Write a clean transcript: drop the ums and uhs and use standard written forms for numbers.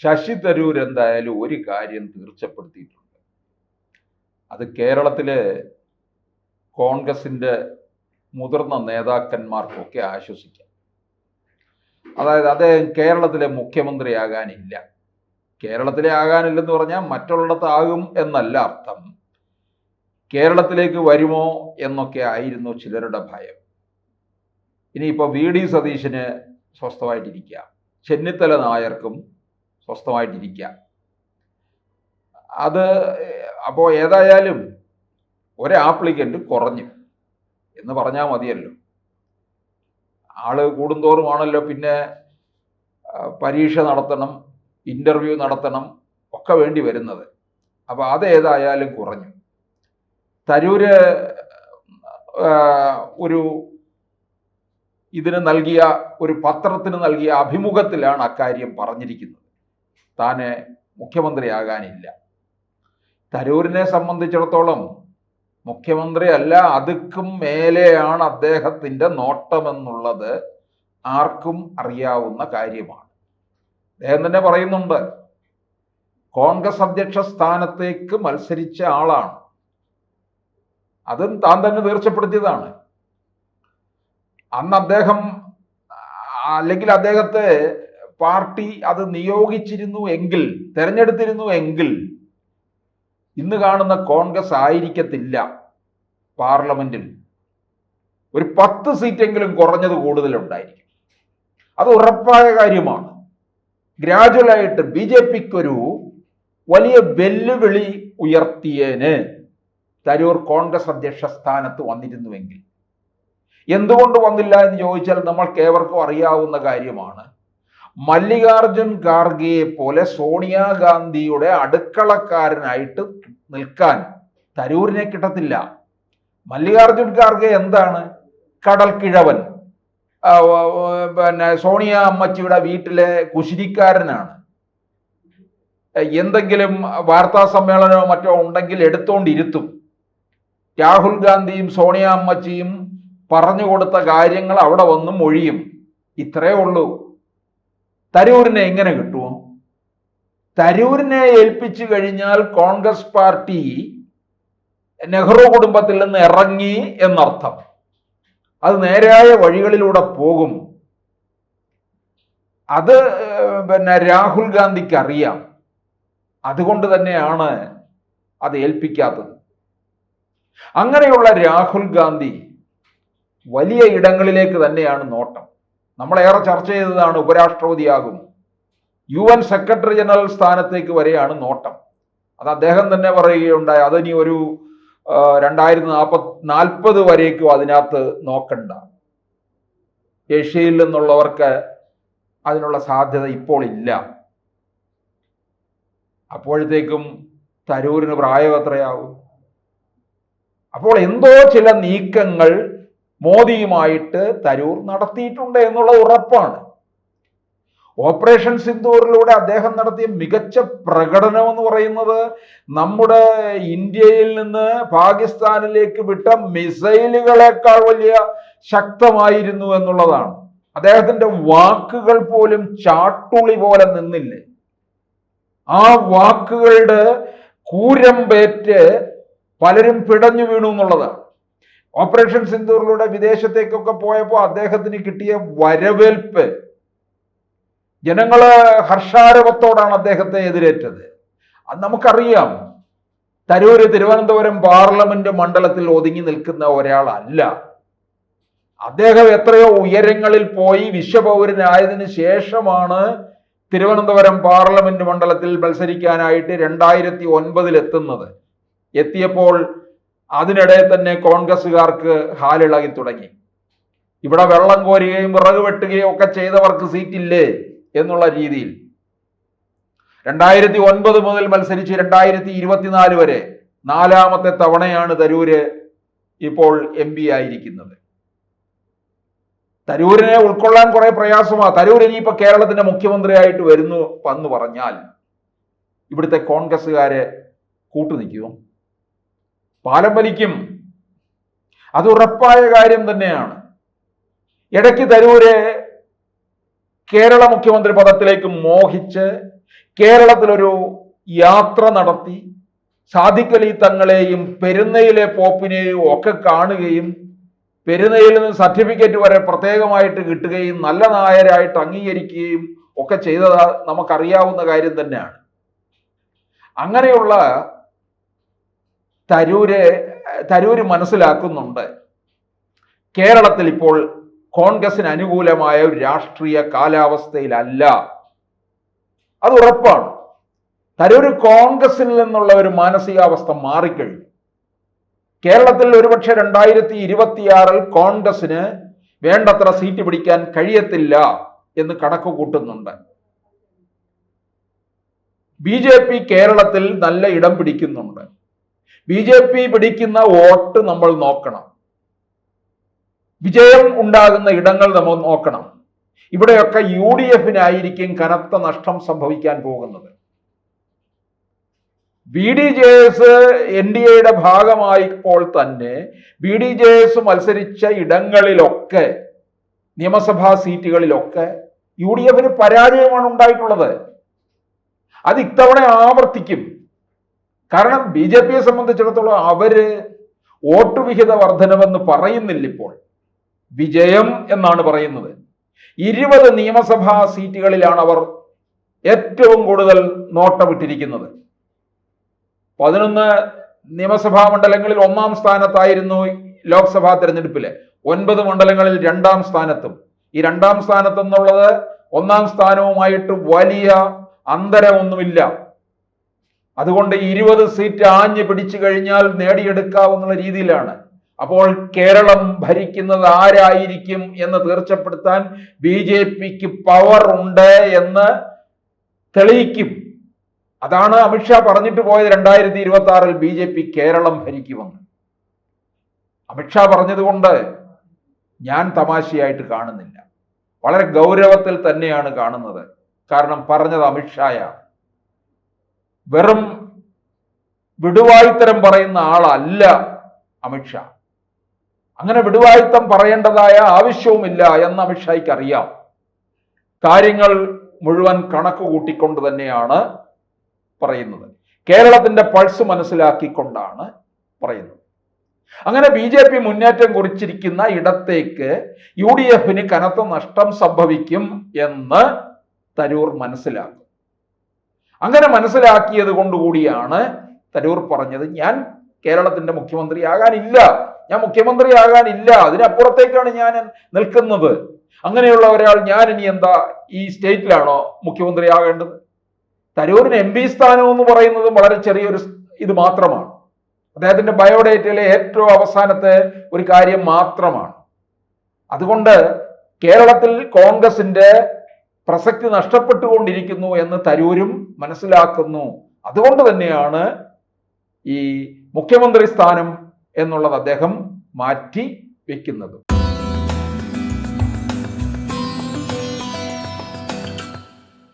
ശശി തരൂർ എന്തായാലും ഒരു കാര്യം തീർച്ചപ്പെടുത്തിയിട്ടുണ്ട്. അത് കേരളത്തിലെ കോൺഗ്രസിന്റെ മുതിർന്ന നേതാക്കന്മാർക്കൊക്കെ ആശ്വസിക്കാം. അതായത് അദ്ദേഹം കേരളത്തിലെ മുഖ്യമന്ത്രിയാകാനില്ല. കേരളത്തിലെ ആകാനില്ലെന്ന് പറഞ്ഞാൽ മറ്റുള്ളിടത്താകും എന്നല്ല അർത്ഥം. കേരളത്തിലേക്ക് വരുമോ എന്നൊക്കെ ആയിരുന്നു ചിലരുടെ ഭയം. ഇനിയിപ്പോൾ വി ഡി സതീശന് സ്വസ്ഥമായിട്ടിരിക്കുക, ചെന്നിത്തല നായർക്കും സ്വസ്ഥമായിട്ടിരിക്കുക. അത് അപ്പോൾ ഏതായാലും ഒരാപ്ലിക്കൻ്റ് കുറഞ്ഞു എന്ന് പറഞ്ഞാൽ മതിയല്ലോ. ആള് കൂടുന്തോറുമാണല്ലോ പിന്നെ പരീക്ഷ നടത്തണം, ഇൻ്റർവ്യൂ നടത്തണം ഒക്കെ വേണ്ടി വരുന്നത്. അപ്പോൾ അതേതായാലും കുറഞ്ഞു. തരൂര് ഒരു ഇതിന് നൽകിയ ഒരു പത്രത്തിന് നൽകിയ അഭിമുഖത്തിലാണ് അക്കാര്യം പറഞ്ഞിരിക്കുന്നത്. താന് മുഖ്യമന്ത്രിയാകാനില്ല. തരൂരിനെ സംബന്ധിച്ചിടത്തോളം മുഖ്യമന്ത്രി അല്ല, അതുക്കും മേലെയാണ് അദ്ദേഹത്തിൻ്റെ നോട്ടമെന്നുള്ളത് ആർക്കും അറിയാവുന്ന കാര്യമാണ്. അദ്ദേഹം തന്നെ പറയുന്നുണ്ട്, കോൺഗ്രസ് അധ്യക്ഷ സ്ഥാനത്തേക്ക് മത്സരിച്ച ആളാണ്. അതും താൻ തന്നെ തീർച്ചപ്പെടുത്തിയതാണ്. അന്ന് അദ്ദേഹം അല്ലെങ്കിൽ അദ്ദേഹത്തെ പാർട്ടി അത് നിയോഗിച്ചിരുന്നു എങ്കിൽ, തെരഞ്ഞെടുത്തിരുന്നു എങ്കിൽ ഇന്ന് കാണുന്ന കോൺഗ്രസ് ആയിരിക്കത്തില്ല പാർലമെന്റിൽ. ഒരു 10 സീറ്റെങ്കിലും കുറഞ്ഞത് കൂടുതലുണ്ടായിരിക്കും. അത് ഉറപ്പായ കാര്യമാണ്. ഗ്രാജുവലായിട്ട് ബി ജെ പിക്കൊരു വലിയ വെല്ലുവിളി ഉയർത്തിയേന് തരൂർ കോൺഗ്രസ് അധ്യക്ഷ സ്ഥാനത്ത് വന്നിരുന്നുവെങ്കിൽ. എന്തുകൊണ്ട് വന്നില്ല എന്ന് ചോദിച്ചാൽ നമ്മൾക്കേവർക്കും അറിയാവുന്ന കാര്യമാണ്. മല്ലികാർജുൻ ഖാർഗെയെ പോലെ സോണിയാഗാന്ധിയുടെ അടുക്കളക്കാരനായിട്ട് നിൽക്കാൻ തരൂരിനെ കിട്ടത്തില്ല. മല്ലികാർജുൻ ഖാർഗെ എന്താണ്? കടൽ കിഴവൻ, പിന്നെ സോണിയ അമ്മച്ചിയുടെ വീട്ടിലെ കുശിനിക്കാരനാണ്. എന്തെങ്കിലും വാർത്താ സമ്മേളനമോ മറ്റോ ഉണ്ടെങ്കിൽ എടുത്തോണ്ടിരുത്തും. രാഹുൽ ഗാന്ധിയും സോണിയ അമ്മച്ചിയും പറഞ്ഞു കൊടുത്ത കാര്യങ്ങൾ അവിടെ വന്ന് മൊഴിയും. ഇത്രയേ ഉള്ളൂ. തരൂരിനെ എങ്ങനെ കിട്ടുമോ? തരൂരിനെ ഏൽപ്പിച്ചു കഴിഞ്ഞാൽ കോൺഗ്രസ് പാർട്ടി നെഹ്റു കുടുംബത്തിൽ നിന്ന് ഇറങ്ങി എന്നർത്ഥം. അത് നേരായ വഴികളിലൂടെ പോകും. അത് പിന്നെ രാഹുൽ ഗാന്ധിക്ക് അറിയാം. അതുകൊണ്ട് തന്നെയാണ് അത് ഏൽപ്പിക്കാത്തത്. അങ്ങനെയുള്ള രാഹുൽ ഗാന്ധി വലിയ ഇടങ്ങളിലേക്ക് തന്നെയാണ് നോട്ടം. നമ്മളേറെ ചർച്ച ചെയ്തതാണ്, ഉപരാഷ്ട്രപതിയാകും, UN സെക്രട്ടറി ജനറൽ സ്ഥാനത്തേക്ക് വരെയാണ് നോട്ടം. അത് അദ്ദേഹം തന്നെ പറയുകയുണ്ടായി, അതിനി ഒരു 2040 വരേക്കും അതിനകത്ത് നോക്കണ്ട. ഏഷ്യയിൽ നിന്നുള്ളവർക്ക് അതിനുള്ള സാധ്യത ഇപ്പോൾ ഇല്ല. അപ്പോഴത്തേക്കും തരൂരിന് പ്രായം എത്രയാവും? അപ്പോൾ എന്തോ ചില നീക്കങ്ങൾ മോദിയുമായിട്ട് തരൂർ നടത്തിയിട്ടുണ്ട് എന്നുള്ളത് ഉറപ്പാണ്. ഓപ്പറേഷൻ സിന്ദൂറിലൂടെ അദ്ദേഹം നടത്തിയ മികച്ച പ്രകടനം എന്ന് പറയുന്നത് നമ്മുടെ ഇന്ത്യയിൽ നിന്ന് പാകിസ്ഥാനിലേക്ക് വിട്ട മിസൈലുകളെക്കാൾ വലിയ ശക്തമായിരുന്നു എന്നുള്ളതാണ്. അദ്ദേഹത്തിന്റെ വാക്കുകൾ പോലും ചാട്ടുളി പോലെ നിന്നില്ലേ. ആ വാക്കുകളുടെ കൂരമ്പേറ്റ് പലരും പിടഞ്ഞു വീണു എന്നുള്ളതാണ്. ഓപ്പറേഷൻ സിന്ദൂറിലൂടെ വിദേശത്തേക്കൊക്കെ പോയപ്പോൾ അദ്ദേഹത്തിന് കിട്ടിയ വരവേൽപ്പ്, ജനങ്ങള് ഹർഷാരവത്തോടാണ് അദ്ദേഹത്തെ എതിരേറ്റത്. അത് നമുക്കറിയാം. തരൂര് തിരുവനന്തപുരം പാർലമെന്റ് മണ്ഡലത്തിൽ ഒതുങ്ങി നിൽക്കുന്ന ഒരാളല്ല. അദ്ദേഹം എത്രയോ ഉയരങ്ങളിൽ പോയി വിശ്വപൗരനായതിനു ശേഷമാണ് തിരുവനന്തപുരം പാർലമെന്റ് മണ്ഡലത്തിൽ മത്സരിക്കാനായിട്ട് 2009 എത്തുന്നത്. എത്തിയപ്പോൾ അതിനിടെ തന്നെ കോൺഗ്രസ്സുകാർക്ക് ഹാലിളകി തുടങ്ങി. ഇവിടെ വെള്ളം കോരുകയും വിറക് വെട്ടുകയും ഒക്കെ ചെയ്തവർക്ക് സീറ്റില്ലേ എന്നുള്ള രീതിയിൽ 2009 മുതൽ മത്സരിച്ച് 2024 വരെ 4ാമത്തെ തവണയാണ് തരൂര് ഇപ്പോൾ MP ആയിരിക്കുന്നത്. തരൂരിനെ ഉൾക്കൊള്ളാൻ കുറെ പ്രയാസമാണ്. തരൂർ ഇനിയിപ്പോ കേരളത്തിന്റെ മുഖ്യമന്ത്രിയായിട്ട് വരുന്നു എന്ന് പറഞ്ഞാൽ ഇവിടുത്തെ കോൺഗ്രസ്സുകാരെ കൂട്ടുനിൽക്കുമോ? പാലം വലിക്കും. അത് ഉറപ്പായ കാര്യം തന്നെയാണ്. ഇടയ്ക്ക് തരൂര് കേരള മുഖ്യമന്ത്രി പദത്തിലേക്ക് മോഹിച്ച് കേരളത്തിലൊരു യാത്ര നടത്തി സാദിഖ് അലി തങ്ങളെയും പെരുന്നയിലെ പോപ്പിനെയും ഒക്കെ കാണുകയും പെരുന്നയിൽ നിന്ന് സർട്ടിഫിക്കറ്റ് വരെ പ്രത്യേകമായിട്ട് കിട്ടുകയും നല്ല നായരായിട്ട് അംഗീകരിക്കുകയും ഒക്കെ ചെയ്തത് നമുക്കറിയാവുന്ന കാര്യം തന്നെയാണ്. അങ്ങനെയുള്ള തരൂര് മനസ്സിലാക്കുന്നുണ്ട് കേരളത്തിൽ ഇപ്പോൾ കോൺഗ്രസിന് അനുകൂലമായ ഒരു രാഷ്ട്രീയ കാലാവസ്ഥയിലല്ല. അത് ഉറപ്പാണ്. തരൂര് കോൺഗ്രസിൽ നിന്നുള്ള ഒരു മാനസികാവസ്ഥ മാറിക്കഴിഞ്ഞു. കേരളത്തിൽ ഒരുപക്ഷെ 2026 കോൺഗ്രസിന് വേണ്ടത്ര സീറ്റ് പിടിക്കാൻ കഴിയത്തില്ല എന്ന് കണക്ക് കൂട്ടുന്നുണ്ട്. BJP കേരളത്തിൽ നല്ല ഇടം പിടിക്കുന്നുണ്ട്. BJP പിടിക്കുന്ന വോട്ട് നമ്മൾ നോക്കണം. വിജയം ഉണ്ടാകുന്ന ഇടങ്ങൾ നമ്മൾ നോക്കണം. ഇവിടെയൊക്കെ UDF-നായിരിക്കും കനത്ത നഷ്ടം സംഭവിക്കാൻ പോകുന്നത്. BDJS NDAയുടെ ഭാഗമായപ്പോൾ തന്നെ BDJS മത്സരിച്ച ഇടങ്ങളിലൊക്കെ നിയമസഭാ സീറ്റുകളിലൊക്കെ UDF-ന് പരാജയമാണ് ഉണ്ടായിട്ടുള്ളത്. അത് ഇത്തവണ ആവർത്തിക്കും. കാരണം BJP-യെ സംബന്ധിച്ചിടത്തോളം അവര് വോട്ട് വിഹിത വർധനവെന്ന് പറയുന്നില്ല, ഇപ്പോൾ വിജയം എന്നാണ് പറയുന്നത്. 20 നിയമസഭാ സീറ്റുകളിലാണ് അവർ ഏറ്റവും കൂടുതൽ നോട്ടമിട്ടിരിക്കുന്നത്. 11 നിയമസഭാ മണ്ഡലങ്ങളിൽ 1-ാം സ്ഥാനത്തായിരുന്നു ലോക്സഭാ തെരഞ്ഞെടുപ്പില്. 9 മണ്ഡലങ്ങളിൽ 2-ാം സ്ഥാനത്തും. ഈ 2-ാം സ്ഥാനത്തെന്നുള്ളത് 1-ാം സ്ഥാനവുമായിട്ട് വലിയ അന്തരമൊന്നുമില്ല. അതുകൊണ്ട് 20 സീറ്റ് ആഞ്ഞു പിടിച്ചു കഴിഞ്ഞാൽ നേടിയെടുക്കാവുന്ന രീതിയിലാണ്. അപ്പോൾ കേരളം ഭരിക്കുന്നത് ആരായിരിക്കും എന്ന് തീർച്ചപ്പെടുത്താൻ BJP-ക്ക് പവർ ഉണ്ട് എന്ന് തെളിയിക്കും. അതാണ് അമിത്ഷാ പറഞ്ഞിട്ട് പോയത് 2026 BJP കേരളം ഭരിക്കുമെന്ന്. അമിത്ഷാ പറഞ്ഞതുകൊണ്ട് ഞാൻ തമാശയായിട്ട് കാണുന്നില്ല, വളരെ ഗൗരവത്തിൽ തന്നെയാണ് കാണുന്നത്. കാരണം പറഞ്ഞത് അമിത്ഷായാണ്. വെറും വിടുവായുത്തരം പറയുന്ന ആളല്ല അമിത്ഷാ. അങ്ങനെ വിടുവായുത്തം പറയേണ്ടതായ ആവശ്യവുമില്ല എന്ന് അമിത്ഷായ്ക്ക് അറിയാം. കാര്യങ്ങൾ മുഴുവൻ കണക്ക് കൂട്ടിക്കൊണ്ട് തന്നെയാണ് പറയുന്നത്. കേരളത്തിന്റെ പൾസ് മനസ്സിലാക്കിക്കൊണ്ടാണ് പറയുന്നത്. അങ്ങനെ BJP മുന്നേറ്റം കുറിച്ചിരിക്കുന്ന ഇടത്തേക്ക് UDF-ന് കനത്ത നഷ്ടം സംഭവിക്കും എന്ന് തരൂർ മനസ്സിലാക്കും. അങ്ങനെ മനസ്സിലാക്കിയത് കൊണ്ടുകൂടിയാണ് തരൂർ പറഞ്ഞത്, ഞാൻ കേരളത്തിന്റെ മുഖ്യമന്ത്രിയാകാനില്ല, അതിനപ്പുറത്തേക്കാണ് ഞാൻ നിൽക്കുന്നത്. അങ്ങനെയുള്ള ഒരാൾ ഞാൻ ഇനി എന്താ ഈ സ്റ്റേറ്റിലാണോ മുഖ്യമന്ത്രിയാകേണ്ടത്? തരൂരിന് MP സ്ഥാനം എന്ന് പറയുന്നത് വളരെ ചെറിയൊരു ഇത് മാത്രമാണ്. അദ്ദേഹത്തിന്റെ ബയോഡേറ്റയിലെ ഏറ്റവും അവസാനത്തെ ഒരു കാര്യം മാത്രമാണ്. അതുകൊണ്ട് കേരളത്തിൽ കോൺഗ്രസിന്റെ പ്രസക്തി നഷ്ടപ്പെട്ടുകൊണ്ടിരിക്കുന്നു എന്ന് തരൂരും മനസ്സിലാക്കുന്നു. അതുകൊണ്ട് തന്നെയാണ് ഈ മുഖ്യമന്ത്രി സ്ഥാനം എന്നുള്ളത് അദ്ദേഹം മാറ്റി വെക്കുന്നത്.